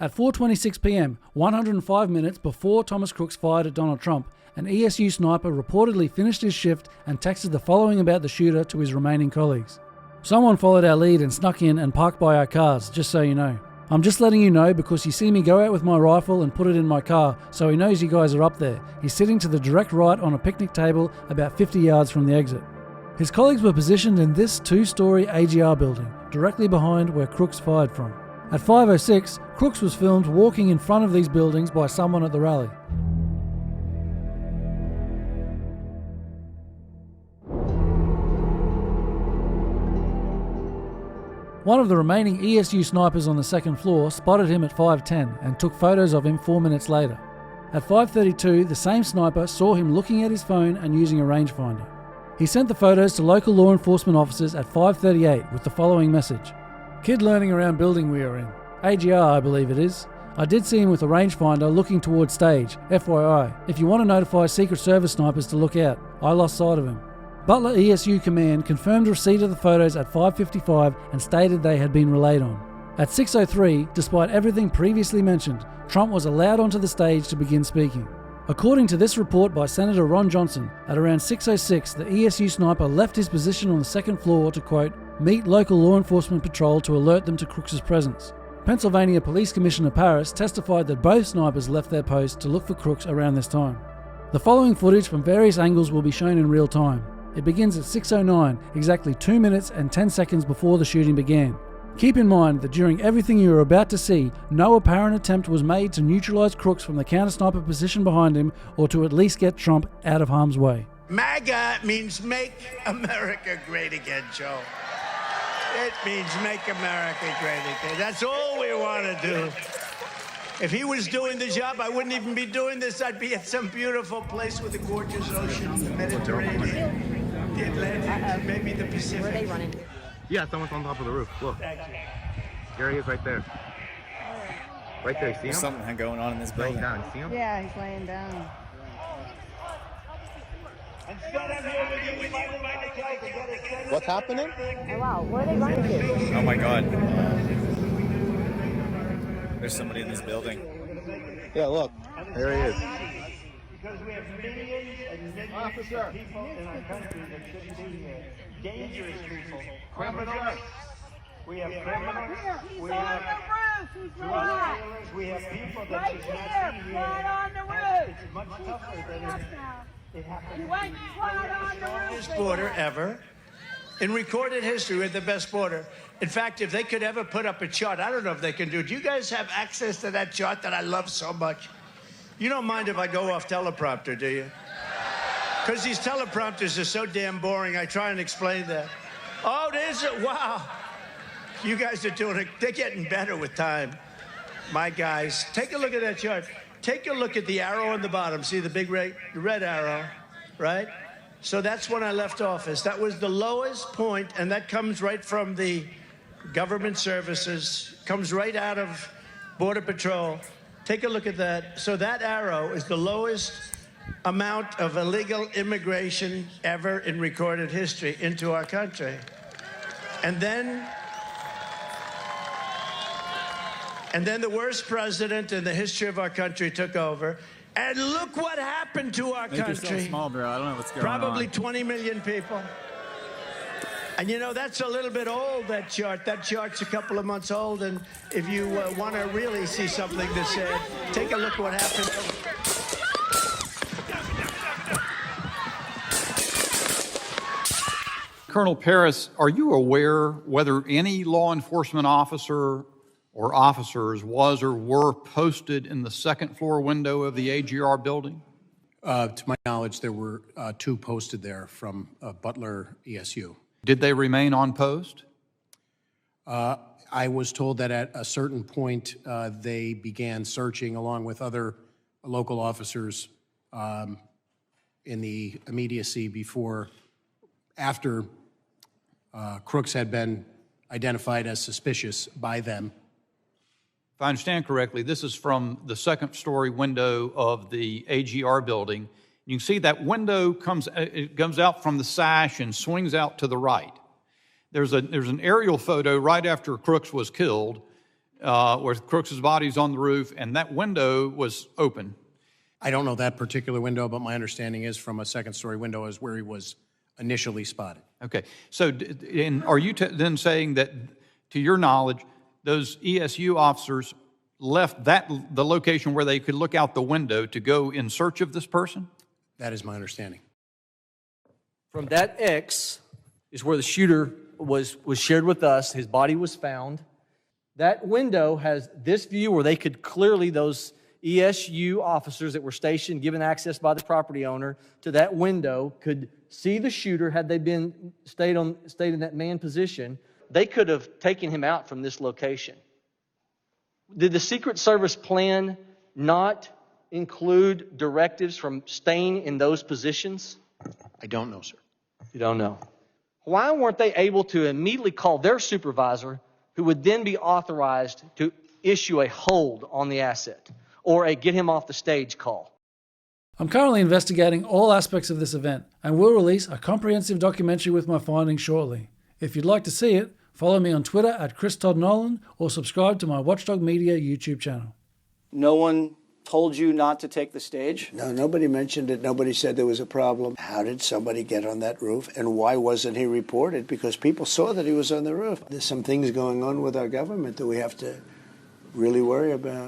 At 4:26 p.m., 105 minutes before Thomas Crooks fired at Donald Trump, an ESU sniper reportedly finished his shift and texted the following about the shooter to his remaining colleagues. Someone followed our lead and snuck in and parked by our cars, just so you know. I'm just letting you know because you see me go out with my rifle and put it in my car, so he knows you guys are up there. He's sitting to the direct right on a picnic table about 50 yards from the exit. His colleagues were positioned in this 2-story AGR building, directly behind where Crooks fired from. At 5:06, Crooks was filmed walking in front of these buildings by someone at the rally. One of the remaining ESU snipers on the second floor spotted him at 5:10 and took photos of him 4 minutes later. At 5:32, the same sniper saw him looking at his phone and using a rangefinder. He sent the photos to local law enforcement officers at 5:38 with the following message. Kid learning around building we are in. AGR, I believe it is. I did see him with a rangefinder looking towards stage, FYI. If you want to notify Secret Service snipers to look out, I lost sight of him. Butler ESU Command confirmed receipt of the photos at 5:55 and stated they had been relayed on. At 6:03, despite everything previously mentioned, Trump was allowed onto the stage to begin speaking. According to this report by Senator Ron Johnson, at around 6:06, the ESU sniper left his position on the second floor to, quote, meet local law enforcement patrol to alert them to Crooks' presence. Pennsylvania Police Commissioner Paris testified that both snipers left their post to look for Crooks around this time. The following footage from various angles will be shown in real time. It begins at 6:09, exactly 2 minutes and 10 seconds before the shooting began. Keep in mind that during everything you are about to see, no apparent attempt was made to neutralize Crooks from the counter-sniper position behind him or to at least get Trump out of harm's way. MAGA means Make America Great Again, Joe. It means Make America Great Again. That's all we want to do. If he was doing the job, I wouldn't even be doing this. I'd be at some beautiful place with a gorgeous ocean, the Mediterranean, the Atlantic, maybe the Pacific. Where are they running? Yeah, someone's on top of the roof. Look. Thank you. There he is right there. Right there, you see him? There's something going on in this building. Laying down, you see him? Yeah, he's laying down. What's happening? Oh, wow, where are they running to? Oh my God. There's somebody in this building. Yeah, look. There he is. Because we have millions and millions of people in our country that shouldn't be here. Dangerous people. Criminals. We have criminals. We have drug dealers. We have people that should not be here. On the roof. It's much tougher than it happened. You went flat on the roof. Best border ever. In recorded history, we're the best border. In fact, if they could ever put up a chart, I don't know if they can do it. Do you guys have access to that chart that I love so much? You don't mind if I go off teleprompter, do you? Because these teleprompters are so damn boring, I try and explain that. Oh, there's it. Wow. You guys are doing it. They're getting better with time. My guys, take a look at that chart. Take a look at the arrow on the bottom. See the big red arrow, right? So that's when I left office. That was the lowest point, and that comes right from the government services, comes right out of Border Patrol. Take a look at that. So that arrow is the lowest amount of illegal immigration ever in recorded history into our country. And then the worst president in the history of our country took over. And look what happened to our country. Make yourself small, bro. I don't know what's going on. Probably 20 million people. And you know, that's a little bit old, that chart. That chart's a couple of months old. And if you want to really see something to say, take a look what happened. Colonel Paris, are you aware whether any law enforcement officer or officers was or were posted in the second floor window of the AGR building? To my knowledge, there were 2 posted there from Butler ESU. Did they remain on post? I was told that at a certain point, they began searching along with other local officers in the immediacy after Crooks had been identified as suspicious by them. If I understand correctly, this is from the second story window of the AGR building. You can see that window comes out from the sash and swings out to the right. There's an aerial photo right after Crooks was killed, where Crooks's body's on the roof, and that window was open. I don't know that particular window, but my understanding is from a second-story window is where he was initially spotted. Okay. So are you then saying that, to your knowledge, those ESU officers left the location where they could look out the window to go in search of this person? That is my understanding. From that X is where the shooter was shared with us. His body was found. That window has this view where they could clearly, those ESU officers that were stationed, given access by the property owner to that window, could see the shooter. Had they been stayed in that man position, they could have taken him out from this location. Did the Secret Service plan not include directives from staying in those positions? I don't know, sir. You don't know. Why weren't they able to immediately call their supervisor, who would then be authorized to issue a hold on the asset or a get him off the stage call? I'm currently investigating all aspects of this event and will release a comprehensive documentary with my findings shortly. If you'd like to see it, follow me on Twitter at Chris Todd Nolan or subscribe to my Watchdog Media YouTube channel. No one told you not to take the stage? No, nobody mentioned it. Nobody said there was a problem. How did somebody get on that roof? And why wasn't he reported? Because people saw that he was on the roof. There's some things going on with our government that we have to really worry about.